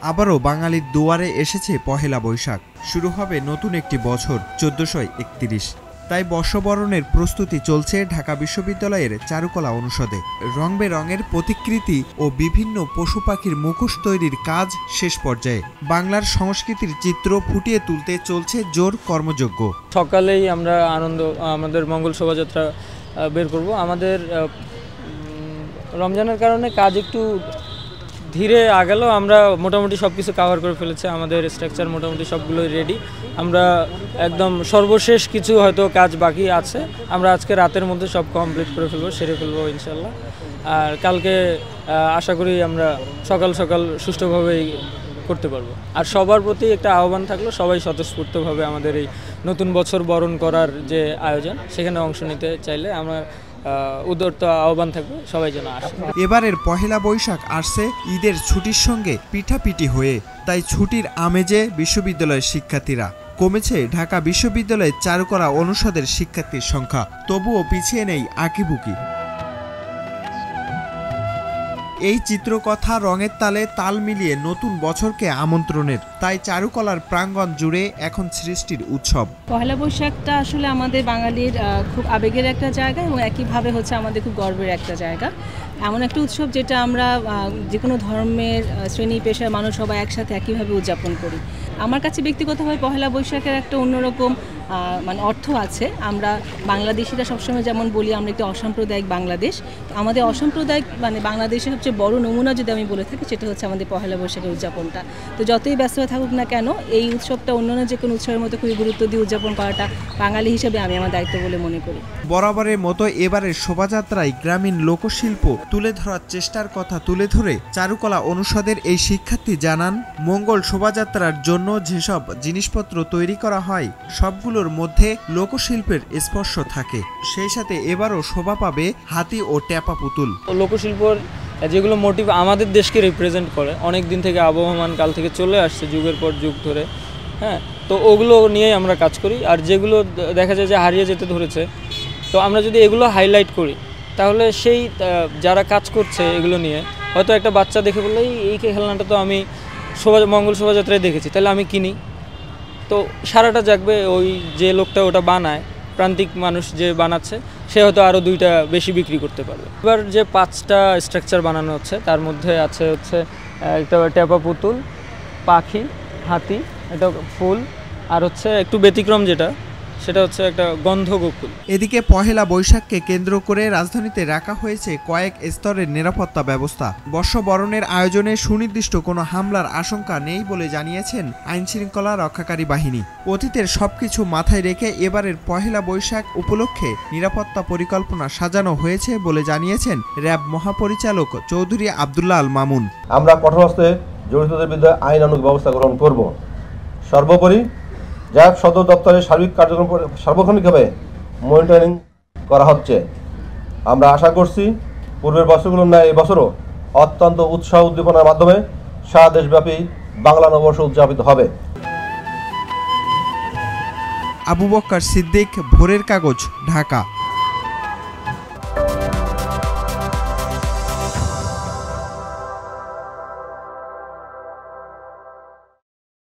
আবারও বাঙালির দুয়ারে এসেছে পহেলা বৈশাখ। শুরু হবে নতুন একটি বছর ১৪৩১। তাই বর্ষবরণের প্রস্তুতি চলছে ঢাকা বিশ্ববিদ্যালয়ের চারুকলা অনুষদে। রং বেরঙের প্রতিকৃতি ও বিভিন্ন পশু পাখির মুখোশ তৈরির কাজ শেষ পর্যায়ে। বাংলার সংস্কৃতির চিত্র ফুটিয়ে তুলতে চলছে জোর কর্মযজ্ঞ। সকালেই আমরা আমাদের মঙ্গল শোভাযাত্রা বের করব। আমাদের রমজানের কারণে কাজ একটু ধীরে আগালেও আমরা মোটামুটি সব কিছু কাভার করে ফেলেছি। আমাদের স্ট্রাকচার মোটামুটি সবগুলোই রেডি। আমরা একদম সর্বশেষ কিছু হয়তো কাজ বাকি আছে, আমরা আজকে রাতের মধ্যে সব কমপ্লিট করে ফেলবো, সেরে ফেলবো ইনশাল্লাহ। আর কালকে আশা করি আমরা সকাল সকাল সুষ্ঠুভাবেই করতে পারবো। আর সবার প্রতি একটা আহ্বান থাকলো, সবাই স্বতঃস্ফূর্তভাবে আমাদের এই নতুন বছর বরণ করার যে আয়োজন, সেখানে অংশ নিতে চাইলে আমরা উদারত আহ্বান থাকবে, সবাই যেন আসে। এবারের পহেলা বৈশাখ আসছে ঈদের ছুটির সঙ্গে পিঠাপিঠি হয়ে, তাই ছুটির আমেজে বিশ্ববিদ্যালয়ের শিক্ষার্থীরা। কমেছে ঢাকা বিশ্ববিদ্যালয়ের চারুকলা অনুষদের শিক্ষার্থীর সংখ্যা, তবুও পিছিয়ে নেই আঁকিবুকি। এই চিত্রকথা রঙের তালে তাল মিলিয়ে নতুন বছরকে আমন্ত্রণের, তাই চারুকলার প্রাঙ্গণ জুড়ে এখন সৃষ্টির উৎসব। পহেলা বৈশাখটা আসলে আমাদের বাঙালির খুব আবেগের একটা জায়গা এবং একইভাবে হচ্ছে আমাদের খুব গর্বের একটা জায়গা। এমন একটা উৎসব যেটা আমরা যে কোনো ধর্মের শ্রেণী পেশার মানুষ সবাই একসাথে একইভাবে উদযাপন করি। আমার কাছে ব্যক্তিগতভাবে পহেলা বৈশাখের একটা অন্যরকম অর্থ আছে। আমরা বাংলাদেশিরা সবসময় যেমন বলি আমরা একটি অসাম্প্রদায়িক বাংলাদেশ। আমাদের অসাম্প্রদায়িক বাংলাদেশের সবচেয়ে বড় নমুনা যদি আমি বলে থাকি, সেটা হচ্ছে আমাদের পহেলা বৈশাখের উদযাপনটা। তো যতই ব্যস্ত থাকুক না কেন, এই উৎসবটা অন্যান্য যে কোনো উৎসবের মতো খুবই গুরুত্ব দিয়ে উদযাপন করাটা বাঙালি হিসেবে আমি আমার দায়িত্ব বলে মনে করি। বরাবরের মতো এবারের শোভাযাত্রায় গ্রামীণ লোকশিল্প তুলে ধরার চেষ্টার কথা তুলে ধরে চারুকলা অনুষদের এই শিক্ষার্থী জানান, মঙ্গল শোভাযাত্রার জন্য যেসব জিনিসপত্র তৈরি করা হয় সবগুলোর মধ্যে লোকশিল্পের স্পর্শ থাকে। সেই সাথে এবারও শোভা পাবে হাতি ও ট্যাপা পুতুল। লোকশিল্পর যেগুলো মোটিভ আমাদের দেশকে রিপ্রেজেন্ট করে, অনেক দিন থেকে আবহমান কাল থেকে চলে আসছে, যুগের পর যুগ ধরে। হ্যাঁ, তো ওগুলো নিয়েই আমরা কাজ করি। আর যেগুলো দেখা যায় যে হারিয়ে যেতে ধরেছে, তো আমরা যদি এগুলো হাইলাইট করি, তাহলে সেই যারা কাজ করছে এগুলো নিয়ে, হয়তো একটা বাচ্চা দেখে বললে এই খেলনাটা তো আমি মঙ্গল শোভাযাত্রায় দেখেছি, তাহলে আমি কিনি। তো সারাটা জাগবে, ওই যে লোকটা ওটা বানায়, প্রান্তিক মানুষ যে বানাচ্ছে, সে হয়তো আরও 2টা বেশি বিক্রি করতে পারবে। এবার যে 5টা স্ট্রাকচার বানানো হচ্ছে, তার মধ্যে আছে একটা ট্যাপা পুতুল, পাখি, হাতি, একটা ফুল, আর একটু ব্যতিক্রম সেটা হচ্ছে একটা গন্ধ গোকুল। এদিকে পহেলা বৈশাখকে কেন্দ্র করে রাজধানীতে রাখা হয়েছে কয়েক স্তরের নিরাপত্তা ব্যবস্থা। বর্ষবরণের আয়োজনে সুনির্দিষ্ট কোনো হামলার আশঙ্কা নেই বলে জানিয়েছেন আইনশৃঙ্খলা রক্ষাকারী বাহিনী। অতীতের সবকিছু মাথায় রেখে এবারের পহেলা বৈশাখ উপলক্ষে নিরাপত্তা পরিকল্পনা সাজানো হয়েছে বলে জানিয়েছেন র্যাব মহাপরিচালক চৌধুরী আব্দুল্লাহ আল মামুন। আমরা কঠোর হস্তে জড়িতদের বিরুদ্ধে আইনানুগ ব্যবস্থা গ্রহণ করব। সর্বোপরি র্যাব সদর দপ্তরের সার্বিক কার্যক্রম সার্বক্ষণিকভাবে মনিটরিং করা হচ্ছে। আমরা আশা করছি পূর্বের বছরগুলোর ন্যায় এবছরও অত্যন্ত উৎসাহ উদ্দীপনার মাধ্যমে সারা দেশব্যাপী বাংলা নববর্ষ উদযাপিত হবে। আবু বক্কর সিদ্দিক, ভোরের কাগজ, ঢাকা।